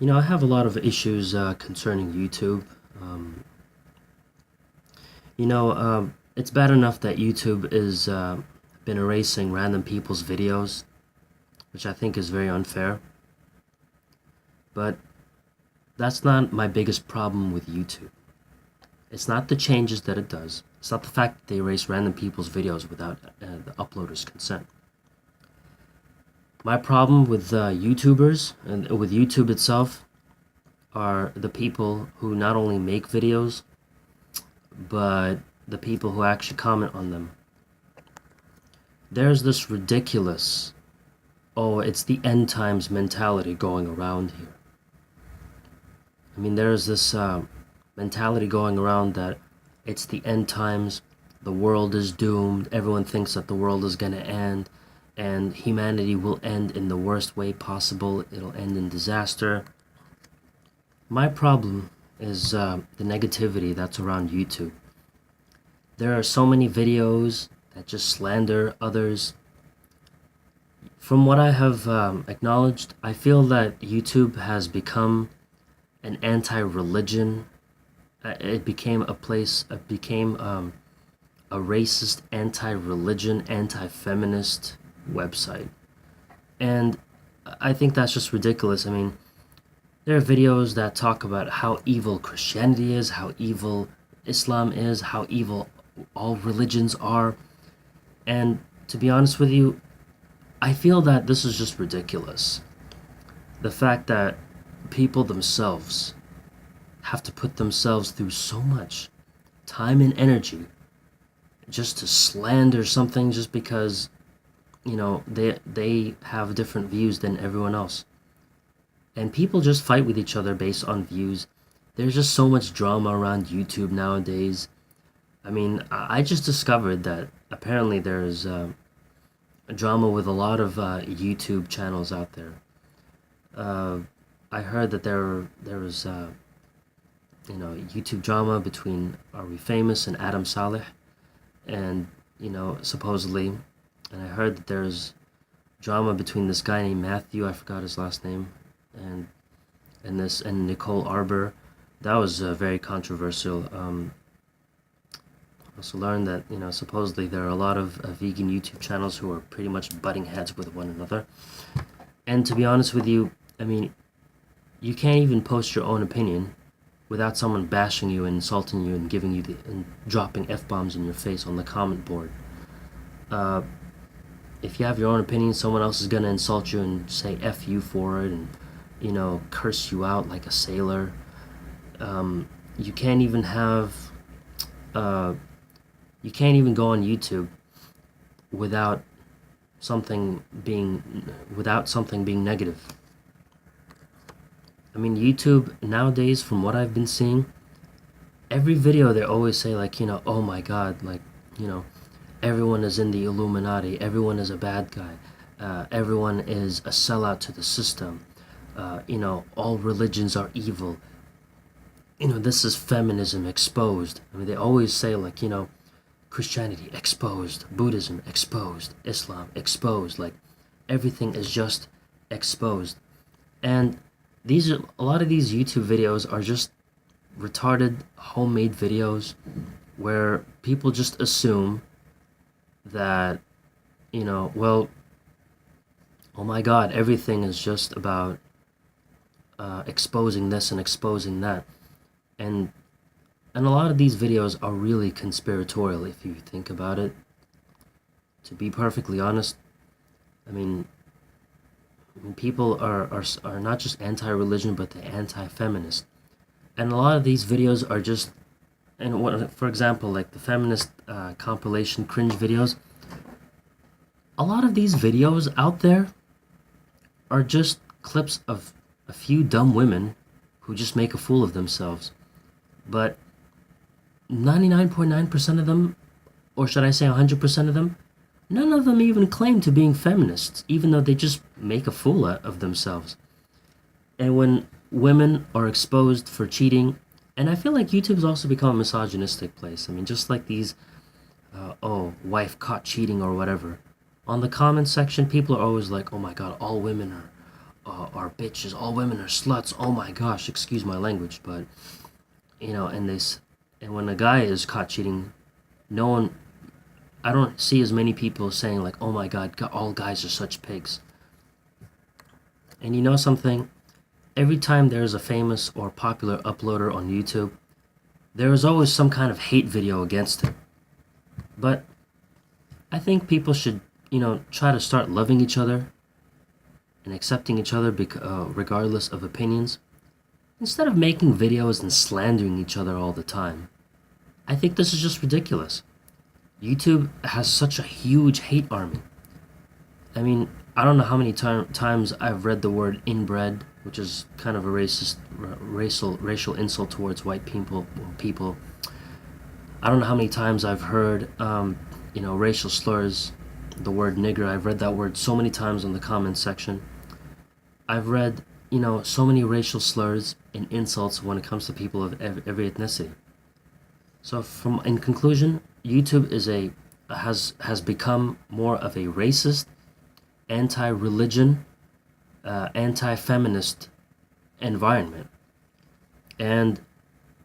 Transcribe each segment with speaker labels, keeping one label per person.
Speaker 1: I have a lot of issues concerning YouTube. Um, it's bad enough that YouTube is been erasing random people's videos, which I think is very unfair. But that's not my biggest problem with YouTube. It's not the changes that it does. It's not the fact that they erase random people's videos without the uploader's consent. My problem with YouTubers and with YouTube itself are the people who not only make videos but the people who actually comment on them. There's this ridiculous, oh, it's the end times mentality going around here. I mean, there's this mentality going around that it's the end times, the world is doomed, everyone thinks that the world is going to end, and humanity will end in the worst way possible, it'll end in disaster. My problem is the negativity that's around YouTube. There are so many videos that just slander others. From what I have acknowledged, I feel that YouTube has become an anti-religion. It became a place, it became a racist, anti-religion, anti-feminist website. And I think that's just ridiculous. I mean, there are videos that talk about how evil Christianity is, how evil Islam is, how evil all religions are. And to be honest with you, I feel that this is just ridiculous. The fact that people themselves have to put themselves through so much time and energy just to slander something just because, they have different views than everyone else. And people just fight with each other based on views. There's just so much drama around YouTube nowadays. I mean, I just discovered that apparently there's a drama with a lot of YouTube channels out there. I heard that there was YouTube drama between Are We Famous and Adam Saleh, and supposedly, and I heard that there's drama between this guy named Matthew, I forgot his last name, and and Nicole Arbor. That was very controversial. Also learned that supposedly there are a lot of vegan YouTube channels who are pretty much butting heads with one another. And to be honest with you, I mean, you can't even post your own opinion without someone bashing you and insulting you and giving you and dropping f-bombs in your face on the comment board. Uh, if you have your own opinion, someone else is gonna insult you and say f you for it and curse you out like a sailor. You can't even have uh, you can't even go on YouTube without something being negative. I mean, YouTube nowadays, from what I've been seeing, every video they always say like, oh my God, like, everyone is in the Illuminati, everyone is a bad guy, everyone is a sellout to the system, all religions are evil. This is feminism exposed. I mean, they always say like, Christianity exposed, Buddhism exposed, Islam exposed, like everything is just exposed. And a lot of these YouTube videos are just retarded homemade videos where people just assume that, well, oh my God, everything is just about exposing this and exposing that. And a lot of these videos are really conspiratorial if you think about it. To be perfectly honest, I mean, people are not just anti-religion, but they're anti-feminist. And a lot of these videos are just, for example, like the feminist compilation cringe videos, a lot of these videos out there are just clips of a few dumb women who just make a fool of themselves. But 99.9% of them, or should I say 100% of them, none of them even claim to being feminists, even though they just make a fool of themselves. And when women are exposed for cheating, and I feel like YouTube's also become a misogynistic place. I mean, just like these, wife caught cheating or whatever. On the comment section, people are always like, oh my God, all women are bitches, all women are sluts. Oh my gosh, excuse my language, but and when a guy is caught cheating, no one, I don't see as many people saying like, oh my god, all guys are such pigs. And you know something? Every time there's a famous or popular uploader on YouTube, there is always some kind of hate video against it. But I think people should, try to start loving each other and accepting each other regardless of opinions, instead of making videos and slandering each other all the time. I think this is just ridiculous. YouTube has such a huge hate army. I mean, I don't know how many times I've read the word inbred, which is kind of a racial insult towards white people. I don't know how many times I've heard, racial slurs, the word nigger. I've read that word so many times in the comments section. I've read, so many racial slurs and insults when it comes to people of every ethnicity. So, in conclusion, YouTube has become more of a racist, anti-religion, anti-feminist environment. And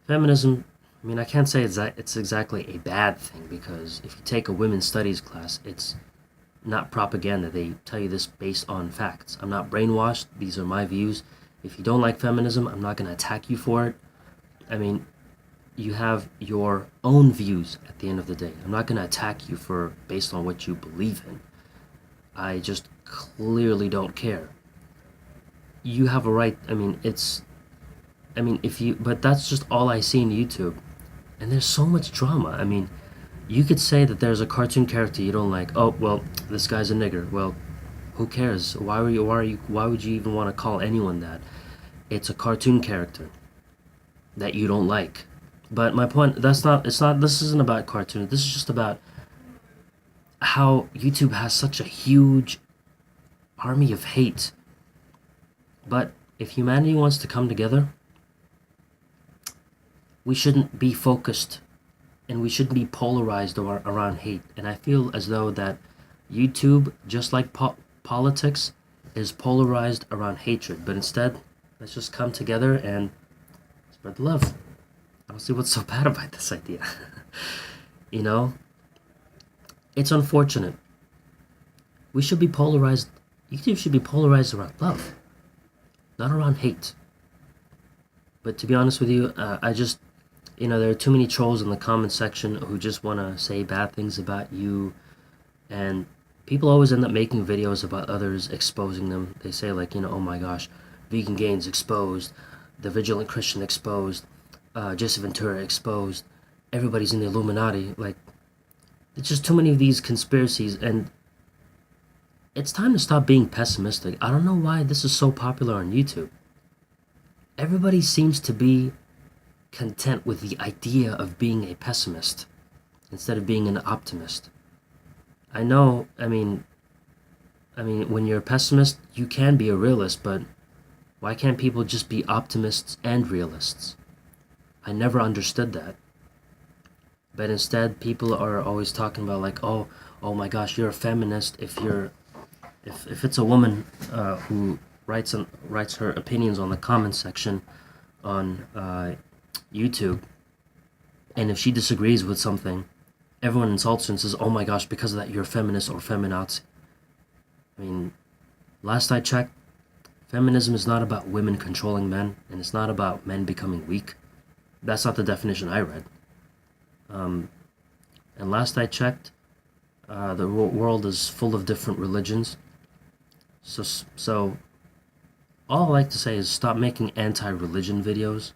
Speaker 1: feminism, I mean, I can't say it's exactly a bad thing, because if you take a women's studies class, it's not propaganda. They tell you this based on facts. I'm not brainwashed. These are my views. If you don't like feminism, I'm not going to attack you for it. I mean, you have your own views at the end of the day. I'm not going to attack you based on what you believe in. I just clearly don't care. You have a right. But that's just all I see in YouTube. And there's so much drama. I mean, you could say that there's a cartoon character you don't like. Oh, well, this guy's a nigger. Well, who cares? Why would you even want to call anyone that? It's a cartoon character that you don't like. But my point, this isn't about cartoons. This is just about how YouTube has such a huge army of hate. But if humanity wants to come together, we shouldn't be focused and we shouldn't be polarized around hate. And I feel as though that YouTube, just like politics, is polarized around hatred. But instead, let's just come together and spread the love. I don't see what's so bad about this idea. It's unfortunate. We should be polarized. YouTube should be polarized around love, not around hate. But to be honest with you, there are too many trolls in the comment section who just want to say bad things about you. And people always end up making videos about others, exposing them. They say like, oh my gosh, Vegan Gains exposed, the Vigilant Christian exposed, Jesse Ventura exposed, everybody's in the Illuminati. Like, it's just too many of these conspiracies, and it's time to stop being pessimistic. I don't know why this is so popular on YouTube. Everybody seems to be content with the idea of being a pessimist instead of being an optimist. I know, when you're a pessimist, you can be a realist, but why can't people just be optimists and realists? I never understood that. But instead, people are always talking about like, oh my gosh, you're a feminist if it's a woman who writes her opinions on the comments section on YouTube, and if she disagrees with something, everyone insults her and says, oh my gosh, because of that you're a feminist or feminazi. I mean, last I checked, feminism is not about women controlling men, and it's not about men becoming weak. That's not the definition I read. And last I checked, the world is full of different religions. So all I like to say is stop making anti-religion videos,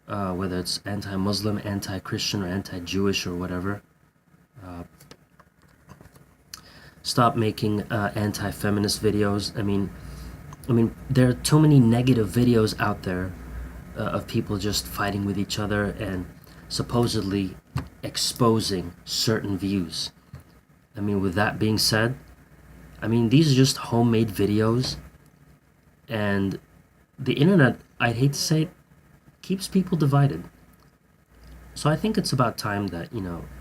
Speaker 1: whether it's anti-Muslim, anti-Christian, or anti-Jewish or whatever. Stop making anti-feminist videos. I mean, there are too many negative videos out there of people just fighting with each other and supposedly exposing certain views. With that being said, these are just homemade videos, and the internet, I'd hate to say it, keeps people divided. So I think it's about time that,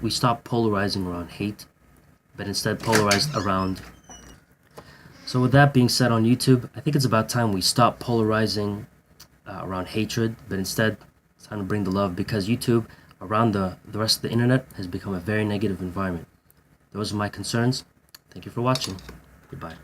Speaker 1: we stop polarizing around hate, but instead polarize around So with that being said, on YouTube, I think it's about time we stop polarizing around hatred, but instead it's time to bring the love, because YouTube around the rest of the internet has become a very negative environment. Those are my concerns. Thank you for watching. Goodbye.